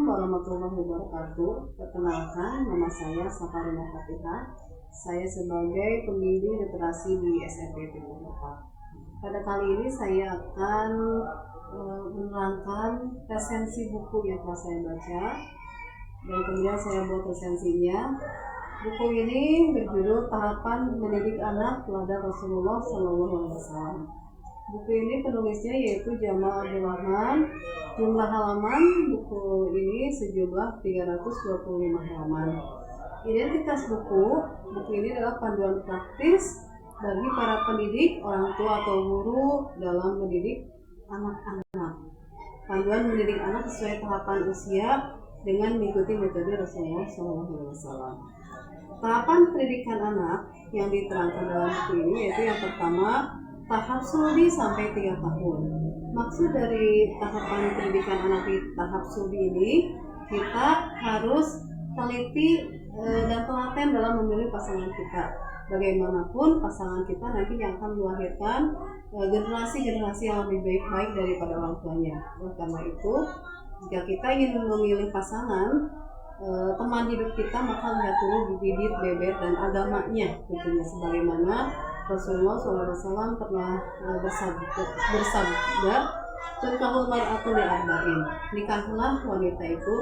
warahmatullahi wabarakatuh. Perkenalkan, nama saya Safarina Fatihah. Saya sebagai pembimbing literasi di SMP Timur Barat. Pada kali ini saya akan menerangkan resensi buku yang telah saya baca, dan kemudian saya buat resensinya. Buku ini berjudul Tahapan Mendidik Anak Teladan Rasulullah SAW. Buku ini penulisnya yaitu Jamal Abdul Rahman. Jumlah halaman buku ini sejumlah 325 halaman. Identitas buku ini adalah panduan praktis bagi para pendidik, orang tua atau guru dalam mendidik anak-anak. Panduan mendidik anak sesuai tahapan usia dengan mengikuti metode Rasulullah SAW. Tahapan pendidikan anak yang diterangkan dalam buku ini yaitu yang pertama, tahap sulbi sampai 3 tahun. Maksud dari tahapan pendidikan anak di tahap sulbi ini, kita harus teliti dan telaten dalam memilih pasangan kita. Bagaimanapun pasangan kita nanti yang akan melahirkan generasi-generasi yang lebih baik daripada orang tuanya. Oleh karena itu, jika kita ingin memilih pasangan, teman hidup kita, maka lihat dulu bibit, bebet, dan agamanya tentunya, sebagaimana Rasulullah SAW pernah bersabda, "Tunkahul mar'atu li'arba'in." Nikahlah wanita itu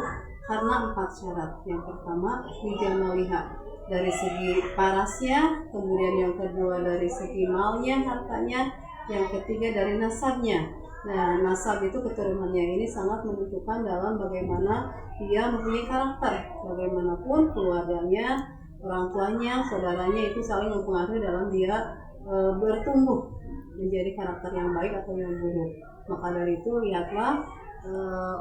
karena 4 syarat. Yang pertama, lijamaliha, dari segi parasnya, kemudian yang kedua dari segi malnya, hartanya, yang ketiga dari nasabnya. Nah, nasab itu keturunannya ini sangat menentukan dalam bagaimana dia mempunyai karakter. Bagaimanapun keluarganya, orang tuanya, saudaranya itu saling mempengaruhi dalam dia bertumbuh menjadi karakter yang baik atau yang buruk. Maka dari itu lihatlah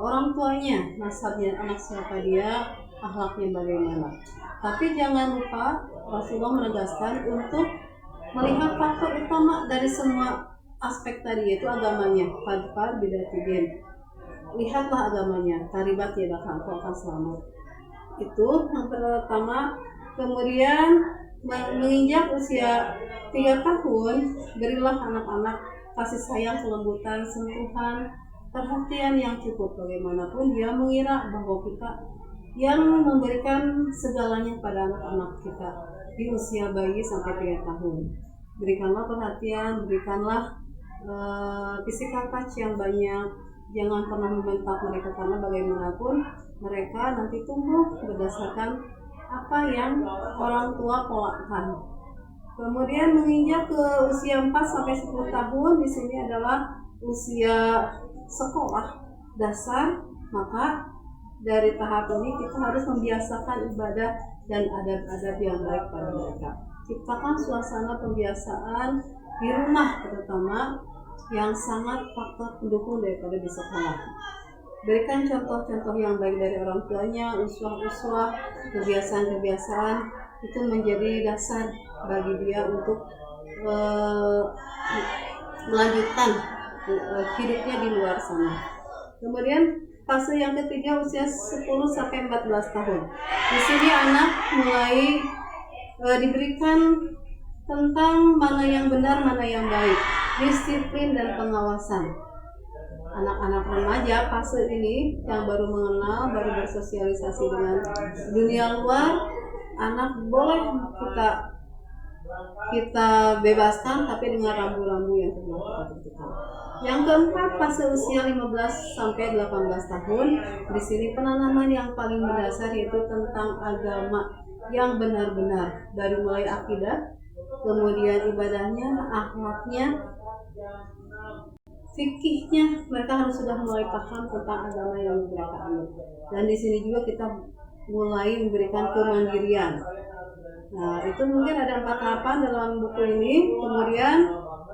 orang tuanya, nasabnya, anak siapa dia, akhlaknya bagaimana. Tapi jangan lupa Rasulullah menegaskan untuk melihat faktor utama dari semua aspek tadi, yaitu agamanya. Fadfar bidatidin, lihatlah agamanya, taribat yadaka, engkau akan selamat. Itu yang pertama. Kemudian menginjak usia 3 tahun, berilah anak-anak kasih sayang, kelembutan, sentuhan, perhatian yang cukup. Bagaimanapun dia mengira bahwa kita yang memberikan segalanya pada anak-anak kita di usia bayi sampai 3 tahun. Berikanlah perhatian, berikanlah physical touch yang banyak. Jangan pernah membentak mereka, karena bagaimanapun mereka nanti tumbuh berdasarkan apa yang orang tua polakkan. Kemudian menginjak ke usia 4 sampai 10 tahun, di sini adalah usia sekolah dasar. Maka dari tahap ini kita harus membiasakan ibadah dan adab-adab yang baik pada mereka. Ciptakan suasana pembiasaan di rumah terutama yang sangat faktor pendukung daripada di sekolah. Berikan contoh-contoh yang baik dari orang tuanya, uswah-uswah, kebiasaan-kebiasaan itu menjadi dasar bagi dia untuk melanjutkan hidupnya di luar sana. Kemudian fase yang ketiga usia 10 sampai 14 tahun. Di sini anak mulai diberikan tentang mana yang benar, mana yang baik, disiplin dan pengawasan. Anak-anak remaja fase ini yang baru mengenal, baru bersosialisasi dengan dunia luar, anak boleh kita bebaskan, tapi dengan rambu-rambu yang telah kita tentukan. Yang keempat, fase usia 15 sampai 18 tahun. Di sini penanaman yang paling mendasar yaitu tentang agama yang benar-benar, dari mulai akidah, kemudian ibadahnya, akhlaknya, fikihnya. Mereka harus sudah mulai paham tentang agama yang mereka anut. Dan di sini juga kita mulai memberikan kemandirian. Nah, itu mungkin ada 4 tahapan dalam buku ini. Kemudian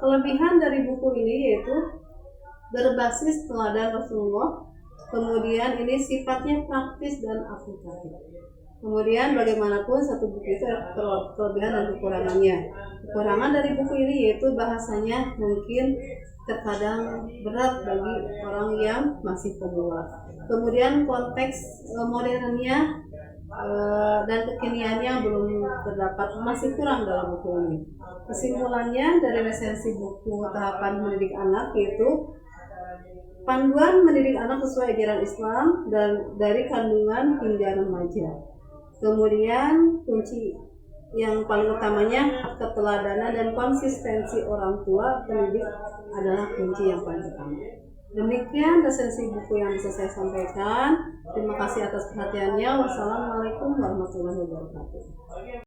kelebihan dari buku ini yaitu berbasis teladan Rasulullah. Kemudian ini sifatnya praktis dan aplikatif. Kemudian bagaimanapun satu buku itu ada kelebihan dan kekurangannya. Kekurangan dari buku ini yaitu bahasanya mungkin terkadang berat bagi orang yang masih pemula. Kemudian konteks modernnya dan kekiniannya belum terdapat, masih kurang dalam buku ini. Kesimpulannya dari resensi buku Tahapan Mendidik Anak yaitu Panduan mendidik anak sesuai ajaran Islam dan dari kandungan hingga remaja. Kemudian kunci yang paling utamanya keteladanan dan konsistensi orang tua pendidik adalah kunci yang paling utama. Demikian resensi buku yang bisa saya sampaikan. Terima kasih atas perhatiannya. Wassalamualaikum warahmatullahi wabarakatuh.